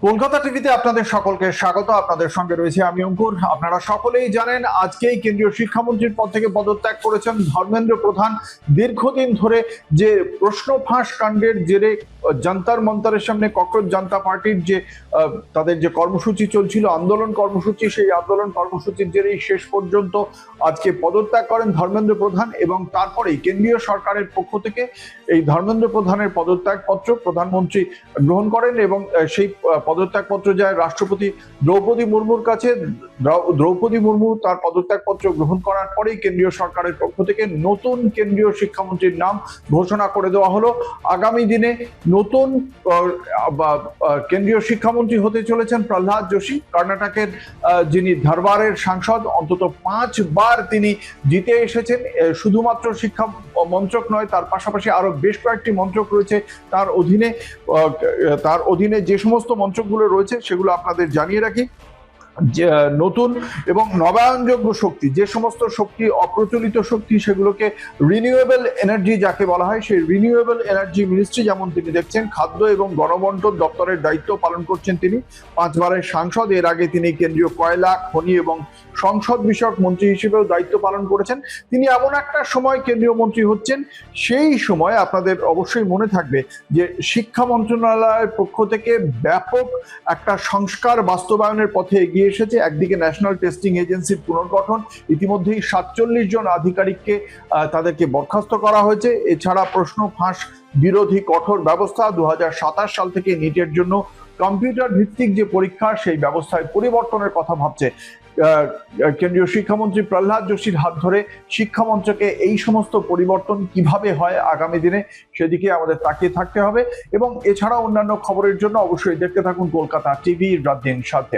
কলকাতা টিভিতে আপনাদের সকলকে স্বাগত। আপনাদের সঙ্গে রয়েছে আমি অঙ্কুর। আপনারা সকলেই জানেন আজকেই কেন্দ্রীয় শিক্ষামন্ত্রীর পদ থেকে পদত্যাগ করেছেন ধর্মেন্দ্র প্রধান। দীর্ঘদিন ধরে যে প্রশ্ন ফাঁস কাণ্ডের জেরে জান্তার মন্তরের সামনে ককরোচ জনতা পার্টির যে তাদের যে কর্মসূচি চলছিল, আন্দোলন কর্মসূচি, সেই আন্দোলন কর্মসূচির জেরেই শেষ পর্যন্ত আজকে পদত্যাগ করেন ধর্মেন্দ্র প্রধান এবং তারপরেই কেন্দ্রীয় সরকারের পক্ষ থেকে এই ধর্মেন্দ্র প্রধানের পদত্যাগপত্র প্রধানমন্ত্রী গ্রহণ করেন এবং সেই পদত্যাগপত্র যায় রাষ্ট্রপতি দ্রৌপদী মুর্মুর কাছে। দ্রৌপদী মুর্মু তার পদত্যাগপত্র গ্রহণ করার পরেই কেন্দ্রীয় সরকারের পক্ষ থেকে নতুন কেন্দ্রীয় শিক্ষামন্ত্রীর নাম ঘোষণা করে দেওয়া হলো। আগামী দিনে নতুন কেন্দ্রীয় শিক্ষামন্ত্রী হতে চলেছেন প্রহ্লাদ যোশী। কর্ণাটকের যিনি ধারবারের সাংসদ, অন্তত 5 বার তিনি জিতে এসেছেন। শুধুমাত্র শিক্ষা মন্ত্রক নয়, তার পাশাপাশি আরো বেশ কয়েকটি মন্ত্রক রয়েছে তার অধীনে। যে সমস্ত মন্ত্রকগুলো রয়েছে সেগুলো আপনাদের জানিয়ে রাখি। নতুন এবং নবায়নযোগ্য শক্তি, যে সমস্ত শক্তি অপ্রচলিত শক্তি, সেগুলোকে রিনিউয়েবল এনার্জি যাকে বলা হয়, সেই রিনিউয়েবল এনার্জি মিনিস্ট্রি যেমন তিনি দেখছেন, খাদ্য এবং গণবন্টন দপ্তরের দায়িত্ব পালন করছেন তিনি। 5 বারের সাংসদ। এর আগে তিনি কেন্দ্রীয় কয়লা, খনি এবং সংসদ বিষয়ক মন্ত্রী হিসেবেও দায়িত্ব পালন করেছেন। তিনি এমন একটা সময় কেন্দ্রীয় মন্ত্রী হচ্ছেন, সেই সময় আপনাদের অবশ্যই মনে থাকবে যে শিক্ষা মন্ত্রণালয়ের পক্ষ থেকে ব্যাপক একটা সংস্কার বাস্তবায়নের পথে এগিয়ে এসেছে। একদিকে ন্যাশনাল টেস্টিং এজেন্সির পুনর্গঠন, ইতিমধ্যেই 47 জন আধিকারিককে তাদেরকে বরখাস্ত করা হয়েছে। এছাড়া প্রশ্ন ফাঁস বিরোধী কঠোর ব্যবস্থা, 2027 সাল থেকে নিটের জন্য কম্পিউটার ভিত্তিক যে পরীক্ষা, সেই ব্যবস্থায় পরিবর্তনের কথা ভাবছে কেন্দ্রীয় শিক্ষামন্ত্রী প্রহ্লাদ যোশীর হাত ধরে। শিক্ষামন্ত্রকে এই সমস্ত পরিবর্তন কিভাবে হয় আগামী দিনে, সেদিকে আমাদের তাকিয়ে থাকতে হবে। এবং এছাড়া অন্যান্য খবরের জন্য অবশ্যই দেখতে থাকুন কলকাতা টিভির রাত দিন সাথে।